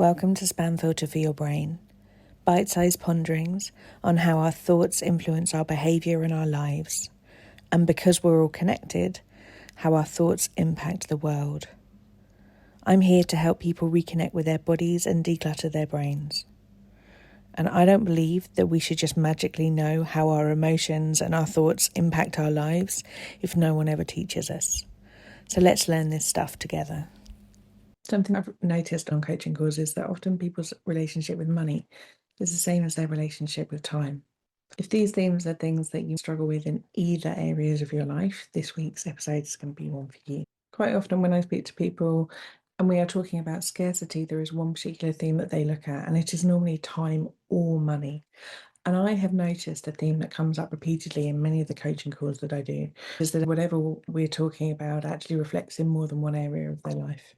Welcome to Spam Filter for Your Brain, bite-sized ponderings on how our thoughts influence our behaviour and our lives, and because we're all connected, how our thoughts impact the world. I'm here to help people reconnect with their bodies and declutter their brains. And I don't believe that we should just magically know how our emotions and our thoughts impact our lives if no one ever teaches us. So let's learn this stuff together. Something I've noticed on coaching calls is that often people's relationship with money is the same as their relationship with time. If these themes are things that you struggle with in either areas of your life, this week's episode is going to be one for you. Quite often when I speak to people and we are talking about scarcity, there is one particular theme that they look at, and it is normally time or money. And I have noticed a theme that comes up repeatedly in many of the coaching calls that I do is that whatever we're talking about actually reflects in more than one area of their life.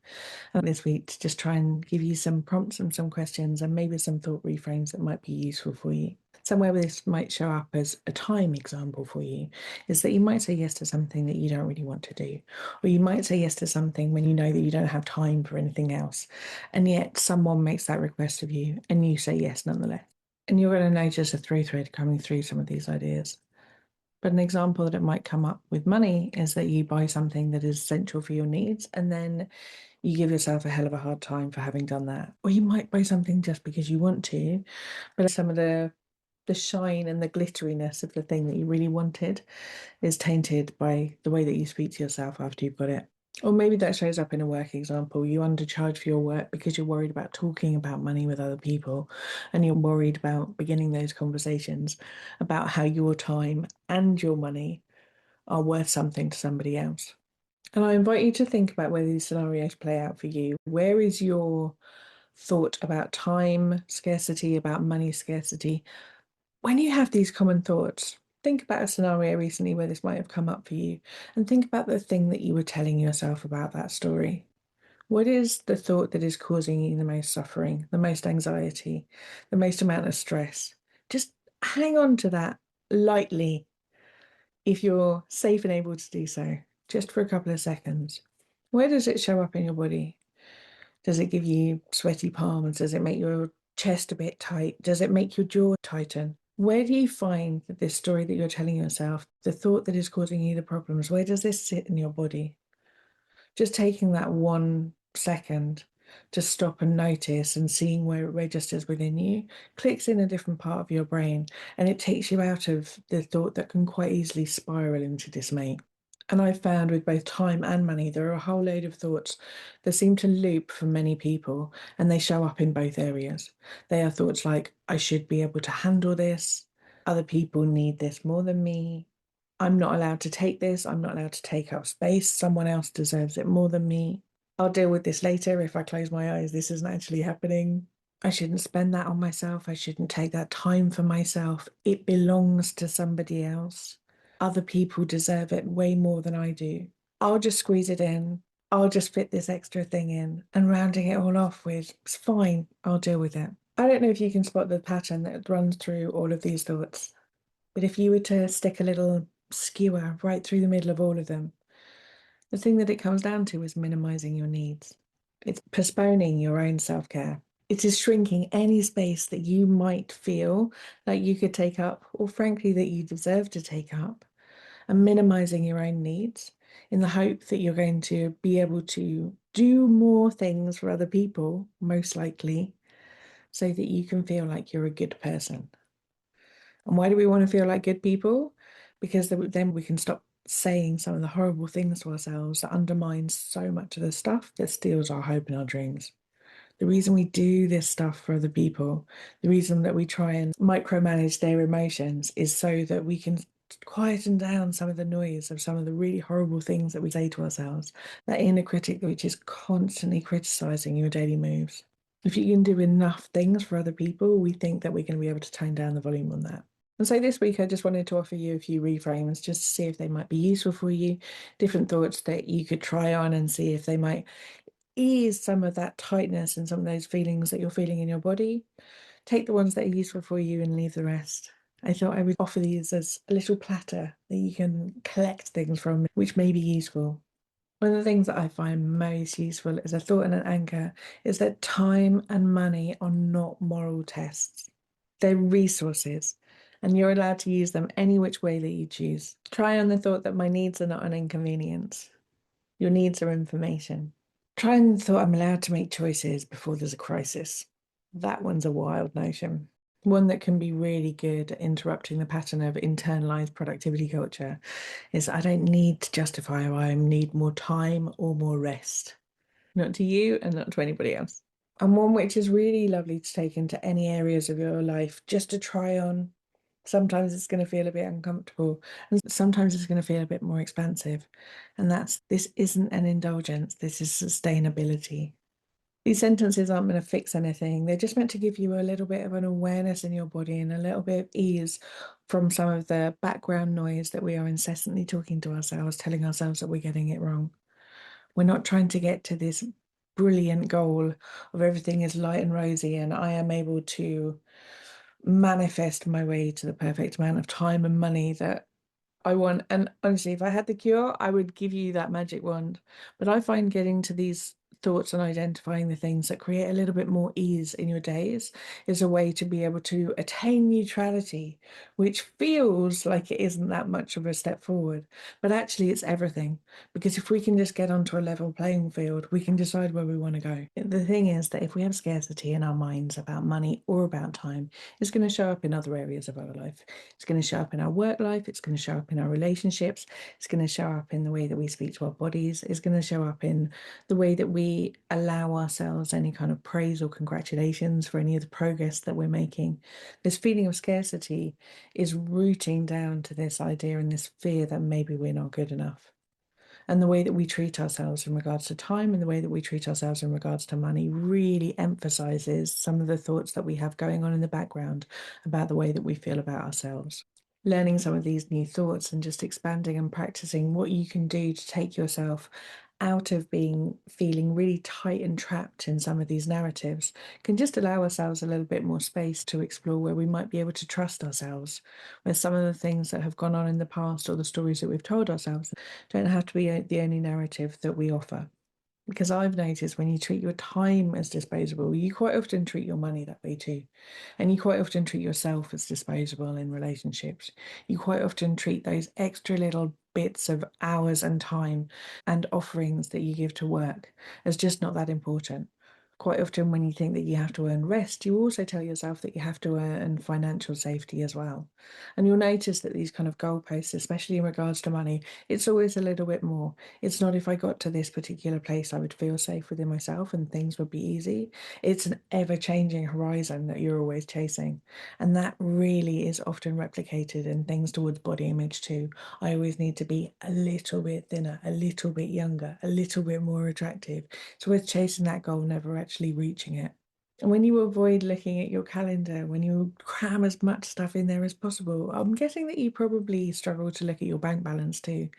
And this week, to just try and give you some prompts and some questions and maybe some thought reframes that might be useful for you. Somewhere where this might show up as a time example for you is that you might say yes to something that you don't really want to do, or you might say yes to something when you know that you don't have time for anything else, and yet someone makes that request of you and you say yes nonetheless. And you're going to notice a through thread coming through some of these ideas. But an example that it might come up with money is that you buy something that is essential for your needs, and then you give yourself a hell of a hard time for having done that. Or you might buy something just because you want to, but some of the shine and the glitteriness of the thing that you really wanted is tainted by the way that you speak to yourself after you've got it. Or maybe that shows up in a work example. You undercharge for your work because you're worried about talking about money with other people, and you're worried about beginning those conversations about how your time and your money are worth something to somebody else. And I invite you to think about where these scenarios play out for you. Where is your thought about time scarcity, about money scarcity? When you have these common thoughts, think about a scenario recently where this might have come up for you, and think about the thing that you were telling yourself about that story. What is the thought that is causing you the most suffering, the most anxiety, the most amount of stress? Just hang on to that lightly if you're safe and able to do so, just for a couple of seconds. Where does it show up in your body? Does it give you sweaty palms? Does it make your chest a bit tight? Does it make your jaw tighten? Where do you find that this story that you're telling yourself, the thought that is causing you the problems, where does this sit in your body? Just taking that 1 second to stop and notice and seeing where it registers within you clicks in a different part of your brain, and it takes you out of the thought that can quite easily spiral into dismay. And I've found with both time and money, there are a whole load of thoughts that seem to loop for many people, and they show up in both areas. They are thoughts like, I should be able to handle this. Other people need this more than me. I'm not allowed to take this. I'm not allowed to take up space. Someone else deserves it more than me. I'll deal with this later. If I close my eyes, this isn't actually happening. I shouldn't spend that on myself. I shouldn't take that time for myself. It belongs to somebody else. Other people deserve it way more than I do. I'll just squeeze it in. I'll just fit this extra thing in, and rounding it all off with, it's fine, I'll deal with it. I don't know if you can spot the pattern that runs through all of these thoughts, but if you were to stick a little skewer right through the middle of all of them, the thing that it comes down to is minimizing your needs. It's postponing your own self-care. It is shrinking any space that you might feel like you could take up, or frankly, that you deserve to take up, and minimizing your own needs in the hope that you're going to be able to do more things for other people, most likely, so that you can feel like you're a good person. And why do we want to feel like good people? Because then we can stop saying some of the horrible things to ourselves that undermines so much of the stuff that steals our hope and our dreams. The reason we do this stuff for other people, the reason that we try and micromanage their emotions is so that we can quieten down some of the noise of some of the really horrible things that we say to ourselves, that inner critic which is constantly criticizing your daily moves. If you can do enough things for other people, we think that we're going to be able to tone down the volume on that. And so this week, I just wanted to offer you a few reframes just to see if they might be useful for you, different thoughts that you could try on and see if they might ease some of that tightness and some of those feelings that you're feeling in your body. Take the ones that are useful for you and leave the rest. I thought I would offer these as a little platter that you can collect things from, which may be useful. One of the things that I find most useful as a thought and an anchor is that time and money are not moral tests. They're resources, and you're allowed to use them any which way that you choose. Try on the thought that my needs are not an inconvenience. Your needs are information. Try on the thought I'm allowed to make choices before there's a crisis. That one's a wild notion. One that can be really good at interrupting the pattern of internalized productivity culture is I don't need to justify why I need more time or more rest. Not to you and not to anybody else. And one which is really lovely to take into any areas of your life just to try on. Sometimes it's going to feel a bit uncomfortable, and sometimes it's going to feel a bit more expansive. And that's this isn't an indulgence, this is sustainability. These sentences aren't meant to fix anything. They're just meant to give you a little bit of an awareness in your body and a little bit of ease from some of the background noise that we are incessantly talking to ourselves, telling ourselves that we're getting it wrong. We're not trying to get to this brilliant goal of everything is light and rosy and I am able to manifest my way to the perfect amount of time and money that I want. And honestly, if I had the cure, I would give you that magic wand. But I find getting to these thoughts and identifying the things that create a little bit more ease in your days is a way to be able to attain neutrality, which feels like it isn't that much of a step forward. But actually, it's everything. Because if we can just get onto a level playing field, we can decide where we want to go. The thing is that if we have scarcity in our minds about money or about time, it's going to show up in other areas of our life. It's going to show up in our work life. It's going to show up in our relationships. It's going to show up in the way that we speak to our bodies. It's going to show up in the way that we allow ourselves any kind of praise or congratulations for any of the progress that we're making. This feeling of scarcity is rooting down to this idea and this fear that maybe we're not good enough. And the way that we treat ourselves in regards to time and the way that we treat ourselves in regards to money really emphasizes some of the thoughts that we have going on in the background about the way that we feel about ourselves. Learning some of these new thoughts and just expanding and practicing what you can do to take yourself out of feeling really tight and trapped in some of these narratives can just allow ourselves a little bit more space to explore where we might be able to trust ourselves, where some of the things that have gone on in the past or the stories that we've told ourselves don't have to be the only narrative that we offer. Because I've noticed when you treat your time as disposable, you quite often treat your money that way too. And you quite often treat yourself as disposable in relationships. You quite often treat those extra little bits of hours and time and offerings that you give to work as just not that important. Quite often, when you think that you have to earn rest, you also tell yourself that you have to earn financial safety as well. And you'll notice that these kind of goalposts, especially in regards to money, it's always a little bit more. It's not if I got to this particular place, I would feel safe within myself and things would be easy. It's an ever changing horizon that you're always chasing. And that really is often replicated in things towards body image too. I always need to be a little bit thinner, a little bit younger, a little bit more attractive. It's worth chasing that goal, never actually reaching it. And when you avoid looking at your calendar, when you cram as much stuff in there as possible, I'm guessing that you probably struggle to look at your bank balance too.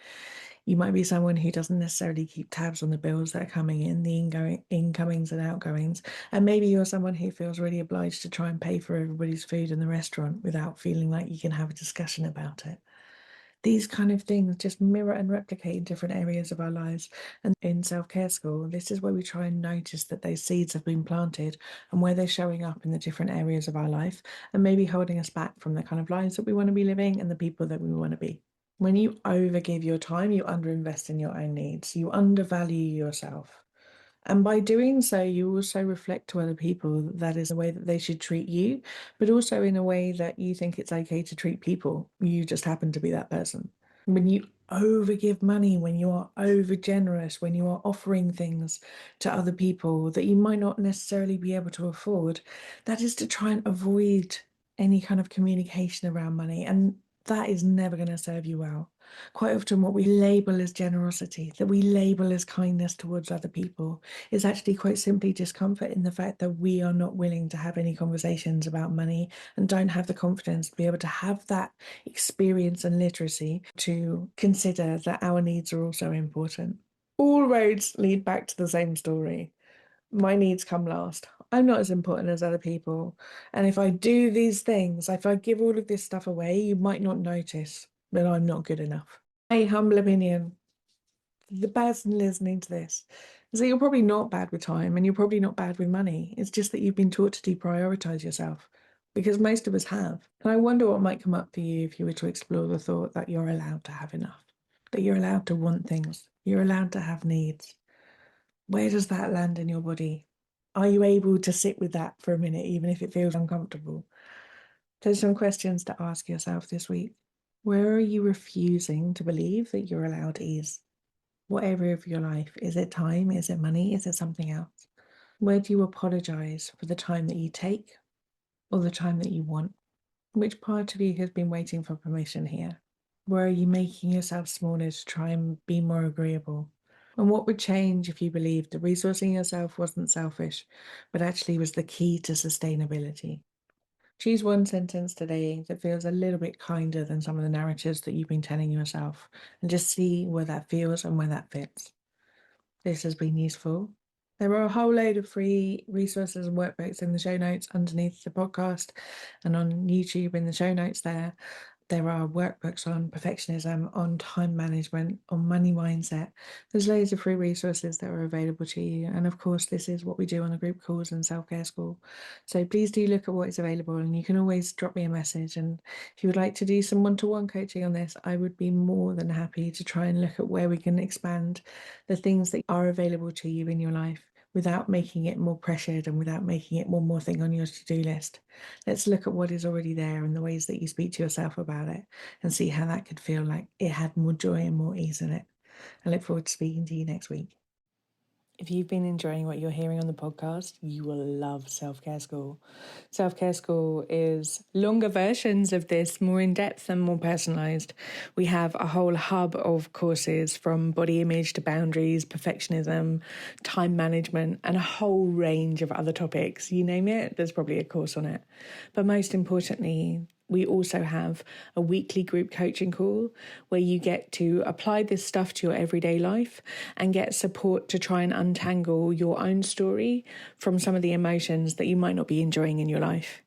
You might be someone who doesn't necessarily keep tabs on the bills that are coming in, the incomings and outgoings. And maybe you're someone who feels really obliged to try and pay for everybody's food in the restaurant without feeling like you can have a discussion about it. These kind of things just mirror and replicate in different areas of our lives. And in self care school, this is where we try and notice that those seeds have been planted and where they're showing up in the different areas of our life and maybe holding us back from the kind of lives that we want to be living and the people that we want to be. When you overgive your time, you underinvest in your own needs, you undervalue yourself. And by doing so, you also reflect to other people that is the way that they should treat you, but also in a way that you think it's okay to treat people. You just happen to be that person. When you overgive money, when you are over generous, when you are offering things to other people that you might not necessarily be able to afford, that is to try and avoid any kind of communication around money. And that is never going to serve you well. Quite often, what we label as generosity, that we label as kindness towards other people, is actually quite simply discomfort in the fact that we are not willing to have any conversations about money and don't have the confidence to be able to have that experience and literacy to consider that our needs are also important. All roads lead back to the same story. My needs come last. I'm not as important as other people. And if I do these things, if I give all of this stuff away, you might not notice that I'm not good enough. My humble opinion, the person listening to this is that you're probably not bad with time and you're probably not bad with money. It's just that you've been taught to deprioritize yourself because most of us have. And I wonder what might come up for you if you were to explore the thought that you're allowed to have enough, that you're allowed to want things, you're allowed to have needs. Where does that land in your body? Are you able to sit with that for a minute, even if it feels uncomfortable? There's some questions to ask yourself this week. Where are you refusing to believe that you're allowed ease? What area of your life? Is it time? Is it money? Is it something else? Where do you apologize for the time that you take or the time that you want? Which part of you has been waiting for permission here? Where are you making yourself smaller to try and be more agreeable? And what would change if you believed that resourcing yourself wasn't selfish, but actually was the key to sustainability? Choose one sentence today that feels a little bit kinder than some of the narratives that you've been telling yourself, and just see where that feels and where that fits. This has been useful. There are a whole load of free resources and workbooks in the show notes underneath the podcast and on YouTube in the show notes there. There are workbooks on perfectionism, on time management, on money mindset. There's loads of free resources that are available to you. And of course, this is what we do on the group calls and self-care school. So please do look at what is available, and you can always drop me a message. And if you would like to do some one-to-one coaching on this, I would be more than happy to try and look at where we can expand the things that are available to you in your life without making it more pressured and without making it one more thing on your to-do list. Let's look at what is already there and the ways that you speak to yourself about it and see how that could feel like it had more joy and more ease in it. I look forward to speaking to you next week. If you've been enjoying what you're hearing on the podcast, you will love Self-Care School. Self-Care School is longer versions of this, more in-depth and more personalised. We have a whole hub of courses from body image to boundaries, perfectionism, time management, and a whole range of other topics. You name it, there's probably a course on it. But most importantly, we also have a weekly group coaching call where you get to apply this stuff to your everyday life and get support to try and untangle your own story from some of the emotions that you might not be enjoying in your life.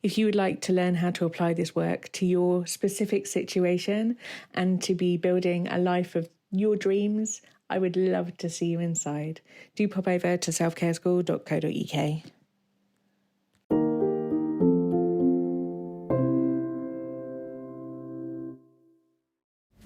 If you would like to learn how to apply this work to your specific situation and to be building a life of your dreams, I would love to see you inside. Do pop over to selfcareschool.co.uk.